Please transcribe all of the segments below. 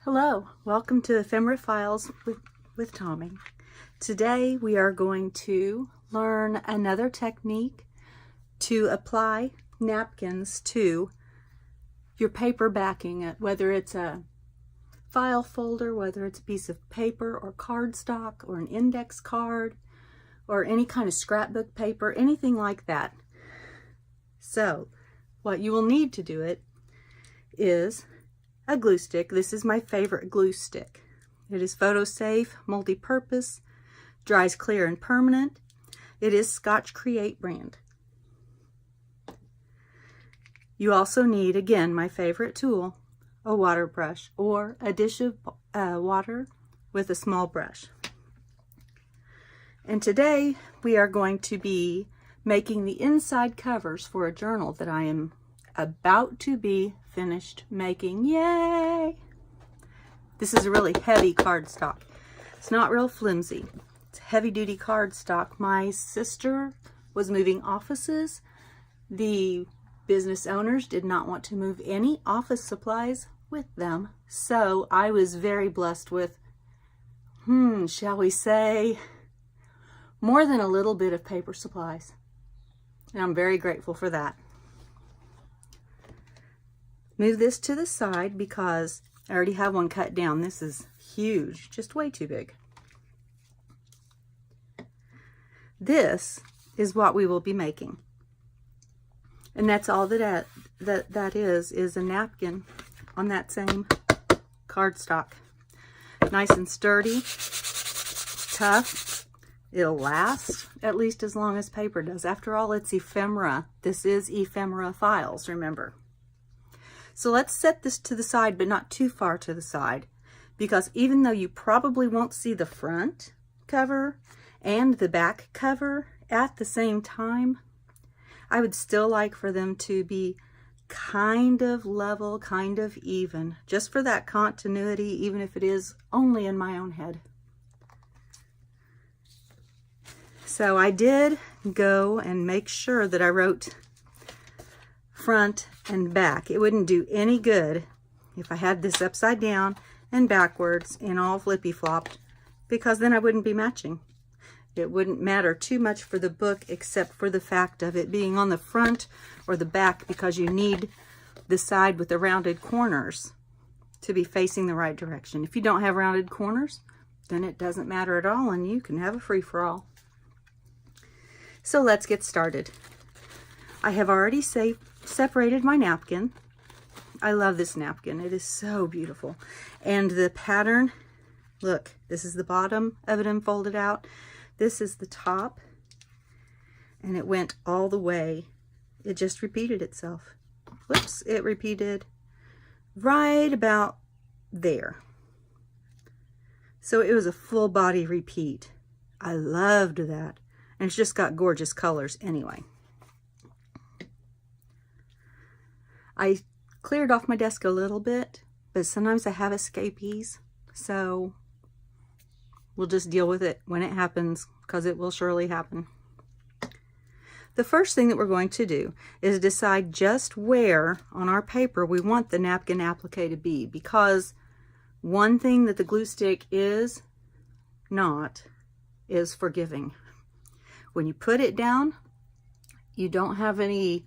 Hello, welcome to Ephemera Files with Tommy. Today we are going to learn another technique to apply napkins to your paper backing, whether it's a file folder, whether it's a piece of paper or cardstock or an index card or any kind of scrapbook paper, anything like that. So what you will need to do it is a glue stick. This is my favorite glue stick. It is photo safe, multi-purpose, dries clear and permanent. It is Scotch Create brand. You also need, again, my favorite tool, a water brush or a dish of water with a small brush. And today we are going to be making the inside covers for a journal that I am about to be finished making. Yay! This is a really heavy cardstock. It's not real flimsy. It's heavy-duty cardstock. My sister was moving offices. The business owners did not want to move any office supplies with them, so I was very blessed with, shall we say, more than a little bit of paper supplies. And I'm very grateful for that. Move this to the side because I already have one cut down. This is huge, just way too big. This is what we will be making. And that's all that is a napkin on that same cardstock. Nice and sturdy, tough. It'll last at least as long as paper does. After all, it's ephemera. This is Ephemera Files, remember. So let's set this to the side, but not too far to the side, because even though you probably won't see the front cover and the back cover at the same time, I would still like for them to be kind of level, kind of even, just for that continuity, even if it is only in my own head. So I did go and make sure that I wrote front and back. It wouldn't do any good if I had this upside down and backwards and all flippy flopped, because then I wouldn't be matching. It wouldn't matter too much for the book except for the fact of it being on the front or the back, because you need the side with the rounded corners to be facing the right direction. If you don't have rounded corners, then it doesn't matter at all and you can have a free-for-all. So let's get started. I have already separated my napkin. I love this napkin. It is so beautiful. And the pattern, look, this is the bottom of it unfolded out. This is the top. And it went all the way. It just repeated itself. Whoops, it repeated right about there. So it was a full body repeat. I loved that. And it's just got gorgeous colors anyway. I cleared off my desk a little bit, but sometimes I have escapees, so we'll just deal with it when it happens, because it will surely happen. The first thing that we're going to do is decide just where on our paper we want the napkin applique to be, because one thing that the glue stick is not is forgiving. When you put it down, you don't have any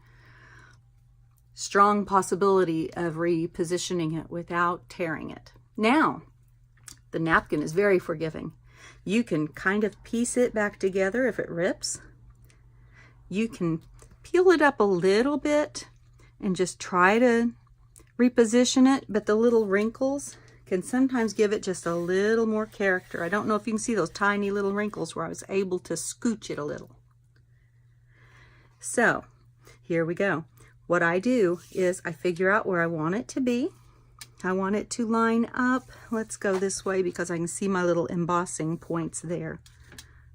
strong possibility of repositioning it without tearing it. Now, the napkin is very forgiving. You can kind of piece it back together if it rips. You can peel it up a little bit and just try to reposition it, but the little wrinkles can sometimes give it just a little more character. I don't know if you can see those tiny little wrinkles where I was able to scooch it a little. So, here we go. What I do is I figure out where I want it to be. I want it to line up. Let's go this way because I can see my little embossing points there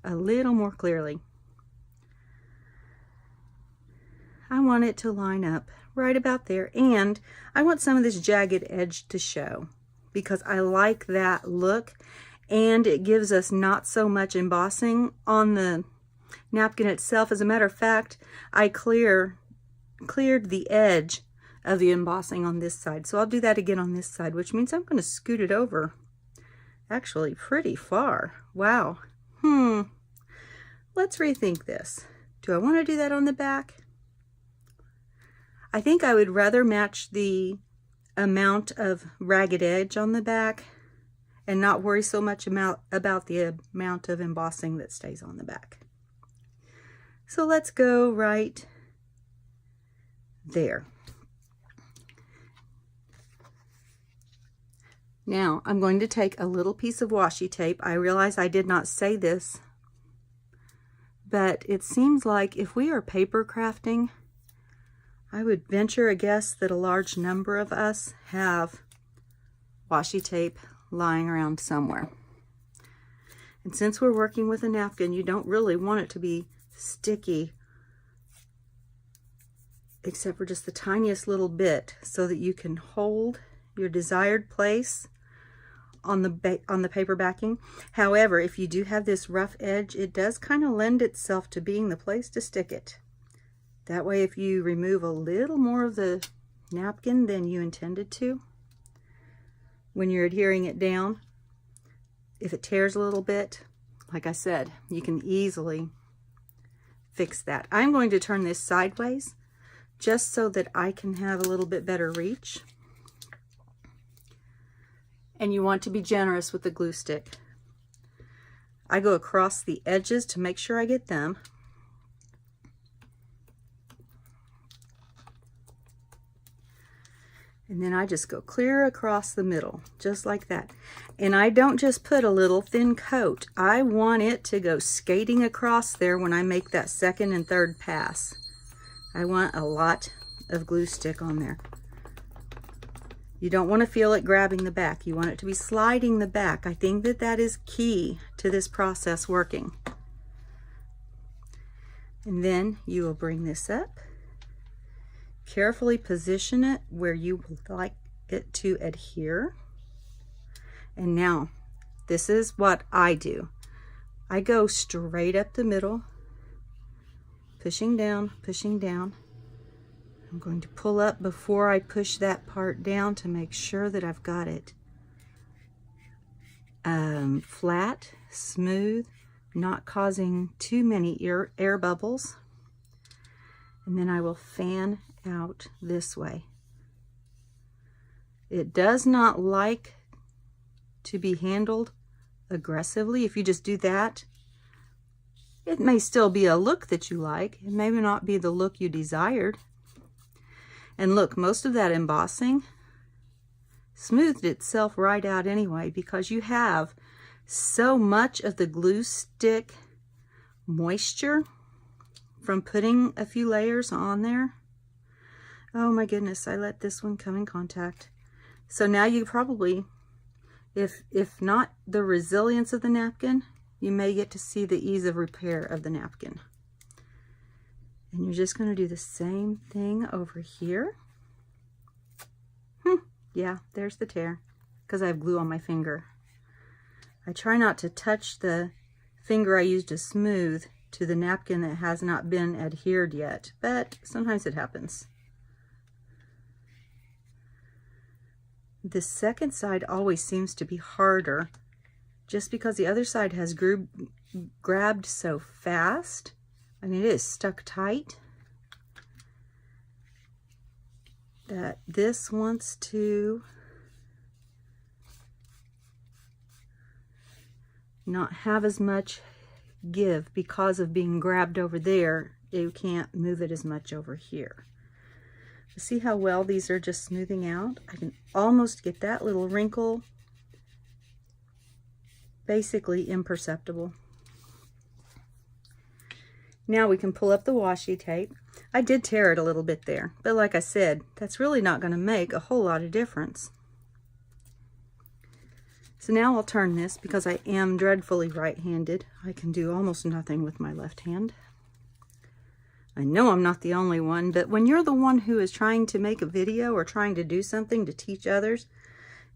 a little more clearly. I want it to line up right about there, and I want some of this jagged edge to show because I like that look, and it gives us not so much embossing on the napkin itself. As a matter of fact, I cleared the edge of the embossing on this side. So I'll do that again on this side, which means I'm going to scoot it over actually pretty far. Wow. Let's rethink this. Do I want to do that on the back? I think I would rather match the amount of ragged edge on the back and not worry so much about the amount of embossing that stays on the back. So let's go right there. Now I'm going to take a little piece of washi tape. I realize I did not say this, but it seems like if we are paper crafting, I would venture a guess that a large number of us have washi tape lying around somewhere. And since we're working with a napkin, you don't really want it to be sticky except for just the tiniest little bit, so that you can hold your desired place on the paper backing. However, if you do have this rough edge, it does kind of lend itself to being the place to stick it. That way, if you remove a little more of the napkin than you intended to, when you're adhering it down, if it tears a little bit, like I said, you can easily fix that. I'm going to turn this sideways just so that I can have a little bit better reach. And you want to be generous with the glue stick. I go across the edges to make sure I get them. And then I just go clear across the middle, just like that. And I don't just put a little thin coat. I want it to go skating across there when I make that second and third pass. I want a lot of glue stick on there. You don't want to feel it grabbing the back. You want it to be sliding the back. I think that that is key to this process working. And then you will bring this up. Carefully position it where you would like it to adhere. And now, this is what I do. I go straight up the middle, pushing down, pushing down. I'm going to pull up before I push that part down to make sure that I've got it flat, smooth, not causing too many air bubbles. And then I will fan out this way. It does not like to be handled aggressively. If you just do that, it may still be a look that you like. It may not be the look you desired. And look, most of that embossing smoothed itself right out anyway, because you have so much of the glue stick moisture from putting a few layers on there. Oh my goodness, I let this one come in contact. So now you probably, if not the resilience of the napkin, you may get to see the ease of repair of the napkin. And you're just going to do the same thing over here. Yeah, there's the tear, because I have glue on my finger. I try not to touch the finger I used to smooth to the napkin that has not been adhered yet, but sometimes it happens. The second side always seems to be harder, just because the other side has grabbed so fast. I mean, it is stuck tight, that this wants to not have as much give because of being grabbed over there. You can't move it as much over here. See how well these are just smoothing out? I can almost get that little wrinkle basically imperceptible. Now we can pull up the washi tape. I did tear it a little bit there, but like I said, that's really not going to make a whole lot of difference. So now I'll turn this, because I am dreadfully right-handed. I can do almost nothing with my left hand. I know I'm not the only one, but when you're the one who is trying to make a video or trying to do something to teach others,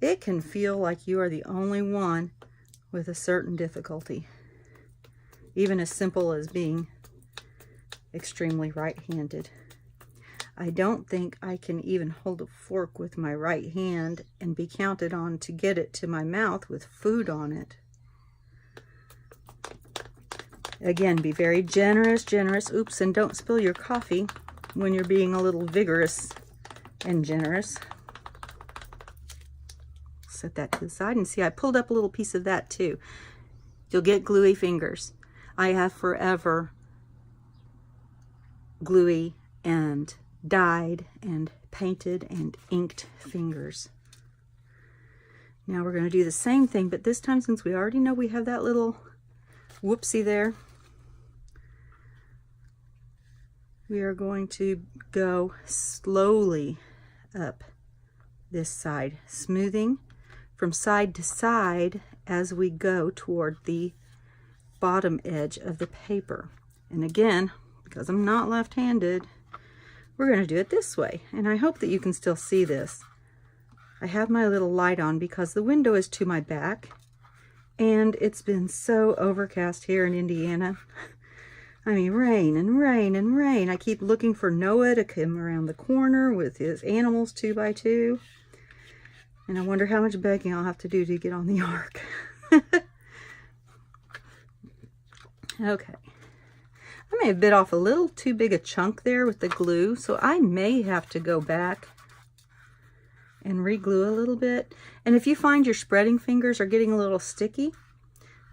it can feel like you are the only one with a certain difficulty, even as simple as being extremely right-handed. I don't think I can even hold a fork with my right hand and be counted on to get it to my mouth with food on it. Again, be very generous. Oops, and don't spill your coffee when you're being a little vigorous and generous. Set that to the side, and see, I pulled up a little piece of that too. You'll get gluey fingers. I have forever gluey and dyed and painted and inked fingers. Now we're going to do the same thing, but this time, since we already know we have that little whoopsie there, we are going to go slowly up this side, smoothing from side to side as we go toward the bottom edge of the paper. And again, because I'm not left-handed, we're going to do it this way. And I hope that you can still see this. I have my little light on because the window is to my back, and it's been so overcast here in Indiana. I mean, rain and rain and rain. I keep looking for Noah to come around the corner with his animals 2x2. And I wonder how much begging I'll have to do to get on the ark. Okay. I may have bit off a little too big a chunk there with the glue, so I may have to go back and re-glue a little bit. And if you find your spreading fingers are getting a little sticky,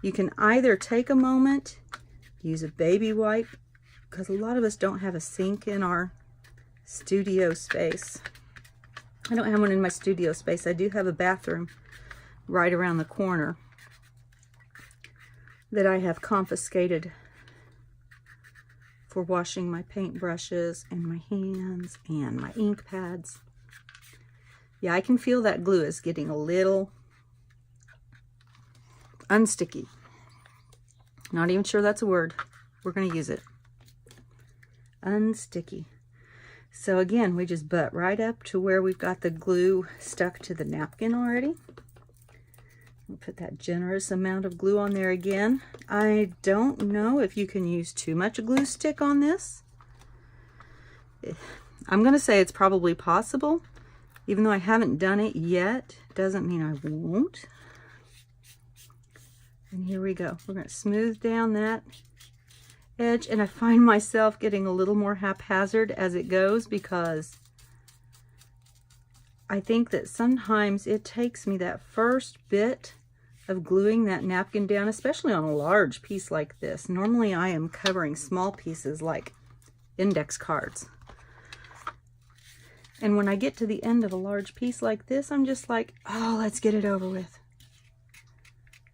you can either take a moment, use a baby wipe, because a lot of us don't have a sink in our studio space. I don't have one in my studio space. I do have a bathroom right around the corner that I have confiscated for washing my paint brushes and my hands and my ink pads. Yeah, I can feel that glue is getting a little unsticky. Not even sure that's a word. We're going to use it. Unsticky. So again, we just butt right up to where we've got the glue stuck to the napkin already. We'll put that generous amount of glue on there again. I don't know if you can use too much glue stick on this. I'm going to say it's probably possible. Even though I haven't done it yet, doesn't mean I won't. And here we go. We're going to smooth down that edge, and I find myself getting a little more haphazard as it goes because I think that sometimes it takes me that first bit of gluing that napkin down, especially on a large piece like this. Normally I am covering small pieces like index cards. And when I get to the end of a large piece like this, I'm just like, oh, let's get it over with.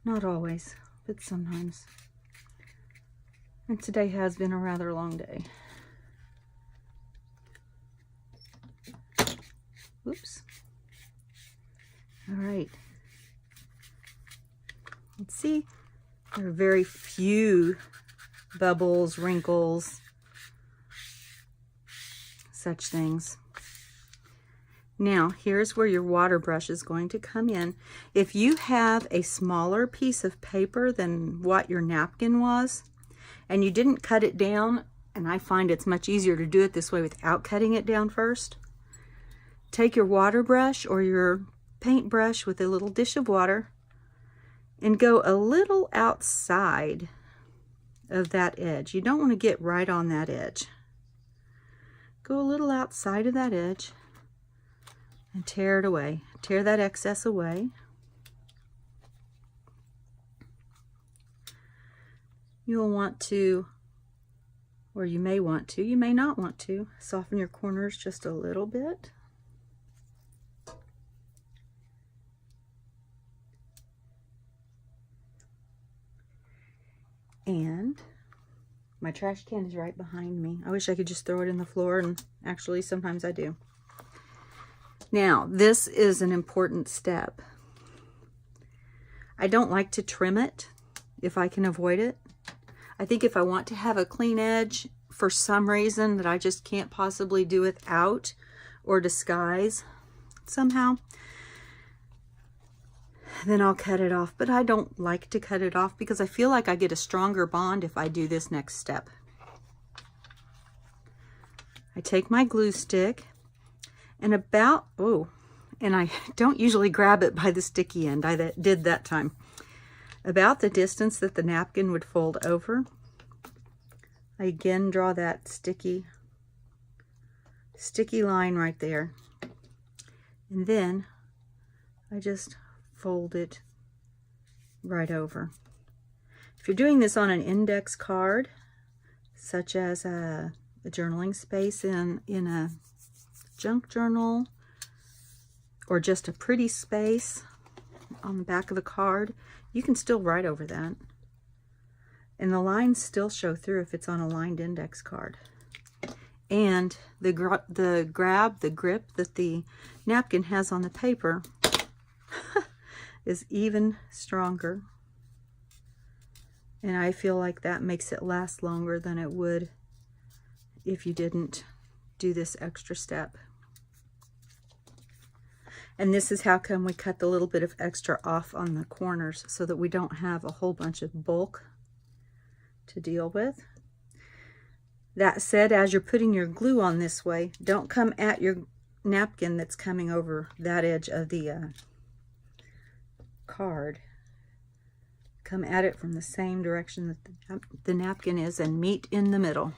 Not always, but sometimes. And today has been a rather long day. Oops. All right. Let's see. There are very few bubbles, wrinkles, such things. Now, here's where your water brush is going to come in. If you have a smaller piece of paper than what your napkin was, and you didn't cut it down, and I find it's much easier to do it this way without cutting it down first, take your water brush or your paint brush with a little dish of water and go a little outside of that edge. You don't want to get right on that edge. Go a little outside of that edge and tear it away. Tear that excess away. You'll want to, or you may want to, you may not want to, soften your corners just a little bit. And my trash can is right behind me. I wish I could just throw it in the floor, and actually sometimes I do. Now, this is an important step. I don't like to trim it if I can avoid it. I think if I want to have a clean edge for some reason that I just can't possibly do without or disguise somehow, then I'll cut it off. But I don't like to cut it off because I feel like I get a stronger bond if I do this next step. I take my glue stick and and I don't usually grab it by the sticky end. I did that time. About the distance that the napkin would fold over, I again draw that sticky line right there. And then I just fold it right over. If you're doing this on an index card, such as a journaling space in a junk journal, or just a pretty space on the back of a card, you can still write over that. And the lines still show through if it's on a lined index card. And the grip that the napkin has on the paper is even stronger. And I feel like that makes it last longer than it would if you didn't do this extra step. And this is how come we cut the little bit of extra off on the corners, so that we don't have a whole bunch of bulk to deal with. That said, as you're putting your glue on this way, don't come at your napkin that's coming over that edge of the card. Come at it from the same direction that the napkin is and meet in the middle.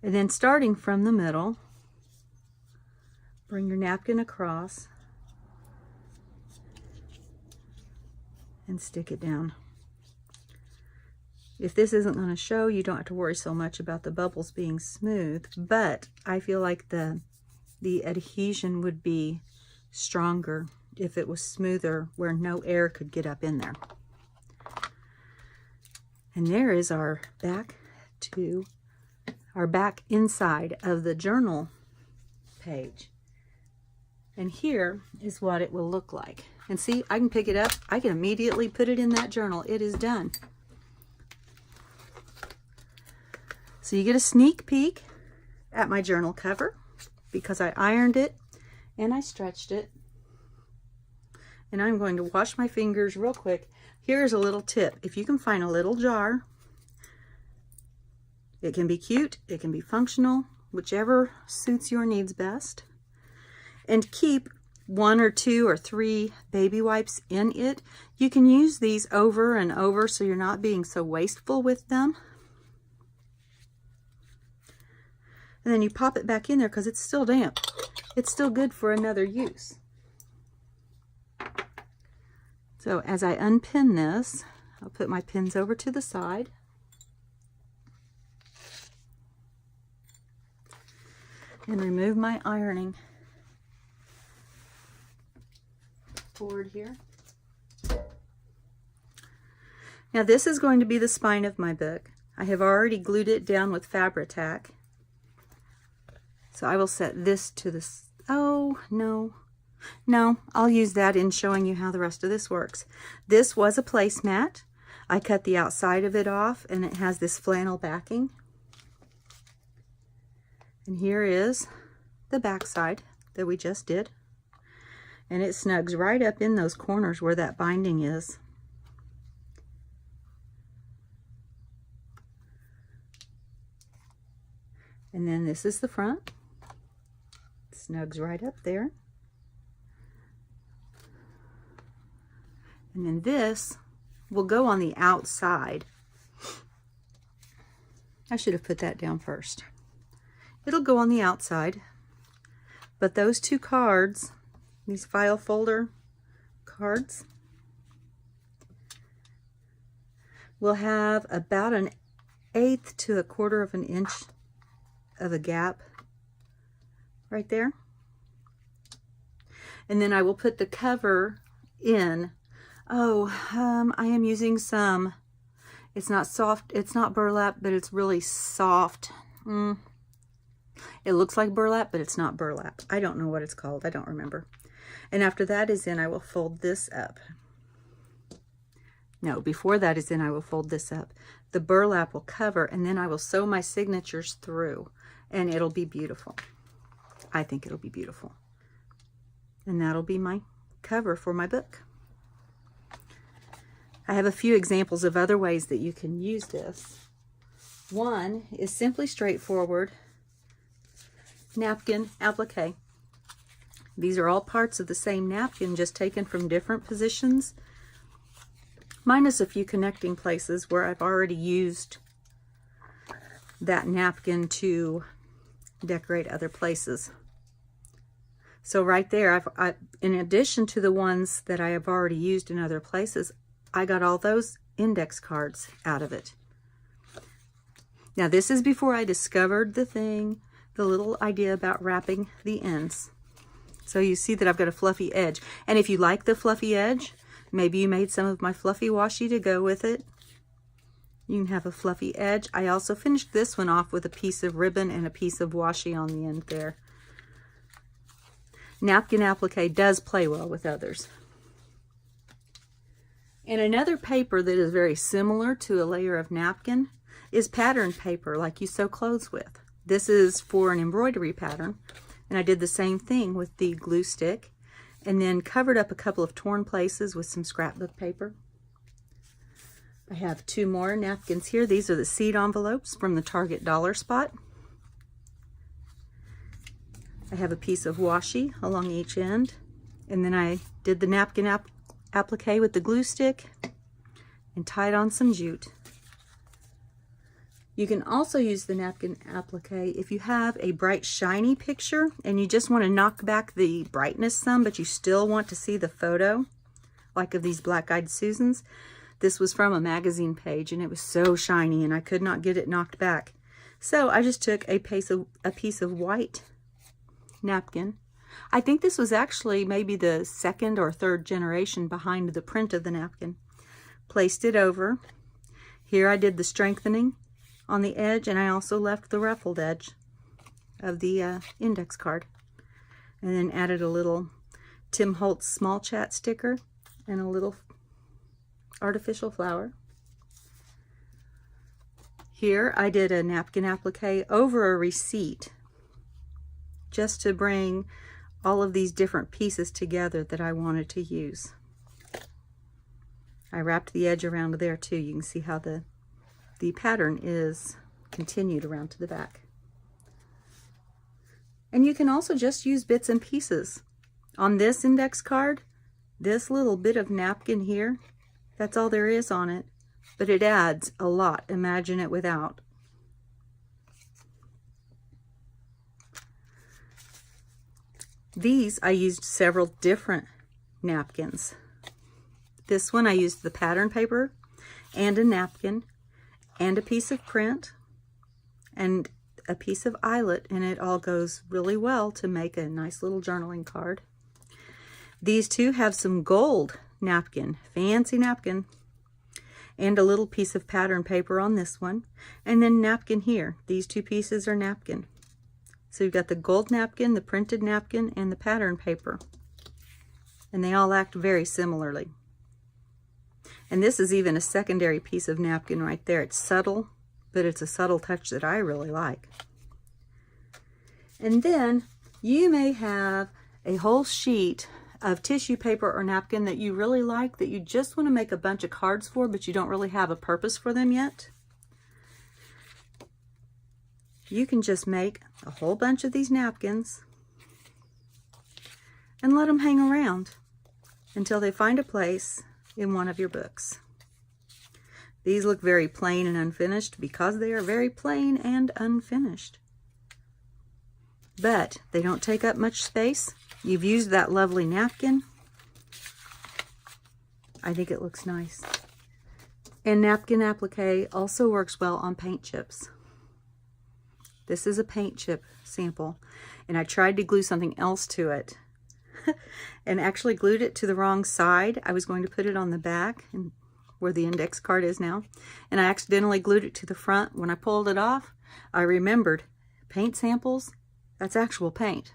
And then starting from the middle, bring your napkin across and stick it down. If this isn't going to show, you don't have to worry so much about the bubbles being smooth, but I feel like the adhesion would be stronger if it was smoother, where no air could get up in there. And there is our back inside of the journal page. And here is what it will look like. And see, I can pick it up. I can immediately put it in that journal. It is done. So you get a sneak peek at my journal cover, because I ironed it and I stretched it. And I'm going to wash my fingers real quick. Here's a little tip. If you can find a little jar, it can be cute, it can be functional, whichever suits your needs best. And keep 1 or 2 or 3 baby wipes in it. You can use these over and over so you're not being so wasteful with them. And then you pop it back in there because it's still damp. It's still good for another use. So as I unpin this, I'll put my pins over to the side. And remove my ironing board here. Now this is going to be the spine of my book. I have already glued it down with Fabri-Tac. So I will set this to the, oh no, I'll use that in showing you how the rest of this works. This was a placemat. I cut the outside of it off and it has this flannel backing. And here is the back side that we just did. And it snugs right up in those corners where that binding is. And then this is the front. Snugs right up there. And then this will go on the outside. I should have put that down first. It'll go on the outside, but those 2 cards, these file folder cards, will have about 1/8 to 1/4 of an inch of a gap right there. And then I will put the cover in. I am using some, it's not soft, it's not burlap, but it's really soft. It looks like burlap, but it's not burlap. I don't know what it's called. I don't remember. And after that is in, I will fold this up. No, before that is in, I will fold this up. The burlap will cover, and then I will sew my signatures through, and it'll be beautiful. I think it'll be beautiful. And that'll be my cover for my book. I have a few examples of other ways that you can use this. One is simply straightforward. napkin applique. These are all parts of the same napkin, just taken from different positions, minus a few connecting places where I've already used that napkin to decorate other places. So right there, in addition to the ones that I have already used in other places, I got all those index cards out of it. Now this is before I discovered the little idea about wrapping the ends. So you see that I've got a fluffy edge. And if you like the fluffy edge, maybe you made some of my fluffy washi to go with it. You can have a fluffy edge. I also finished this one off with a piece of ribbon and a piece of washi on the end there. Napkin applique does play well with others. And another paper that is very similar to a layer of napkin is pattern paper, like you sew clothes with. This is for an embroidery pattern. And I did the same thing with the glue stick, and then covered up a couple of torn places with some scrapbook paper. I have 2 more napkins here. These are the seed envelopes from the Target Dollar Spot. I have a piece of washi along each end, and then I did the napkin applique with the glue stick and tied on some jute. You can also use the napkin applique if you have a bright shiny picture and you just want to knock back the brightness some, but you still want to see the photo, like of these Black-Eyed Susans. This was from a magazine page and it was so shiny and I could not get it knocked back. So I just took a piece of white napkin. I think this was actually maybe the 2nd or 3rd generation behind the print of the napkin. Placed it over. Here I did the strengthening on the edge, and I also left the ruffled edge of the index card, and then added a little Tim Holtz small chat sticker and a little artificial flower. Here I did a napkin applique over a receipt, just to bring all of these different pieces together that I wanted to use. I wrapped the edge around there too. You can see how the pattern is continued around to the back. And you can also just use bits and pieces. On this index card, this little bit of napkin here, that's all there is on it, but it adds a lot. Imagine it without. These, I used several different napkins. This one I used the pattern paper and a napkin and a piece of print and a piece of eyelet, and it all goes really well to make a nice little journaling card. These two have some gold napkin, fancy napkin, and a little piece of pattern paper on this one, and then napkin here. These 2 pieces are napkin. So you've got the gold napkin, the printed napkin, and the pattern paper, and they all act very similarly. And this is even a secondary piece of napkin right there. It's subtle, but it's a subtle touch that I really like. And then you may have a whole sheet of tissue paper or napkin that you really like, that you just want to make a bunch of cards for, but you don't really have a purpose for them yet. You can just make a whole bunch of these napkins and let them hang around until they find a place in one of your books. These look very plain and unfinished because they are very plain and unfinished. But they don't take up much space. You've used that lovely napkin. I think it looks nice. And napkin applique also works well on paint chips. This is a paint chip sample, and I tried to glue something else to it and actually glued it to the wrong side. I was going to put it on the back and where the index card is now, and I accidentally glued it to the front. When I pulled it off, I remembered paint samples, that's actual paint.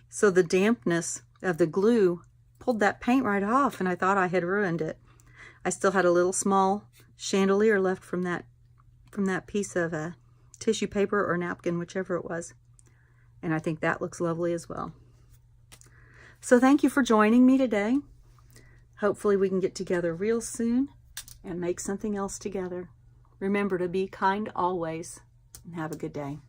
So the dampness of the glue pulled that paint right off, and I thought I had ruined it. I still had a little small chandelier left from that piece of tissue paper or napkin, whichever it was. And I think that looks lovely as well. So thank you for joining me today. Hopefully we can get together real soon and make something else together. Remember to be kind always, and have a good day.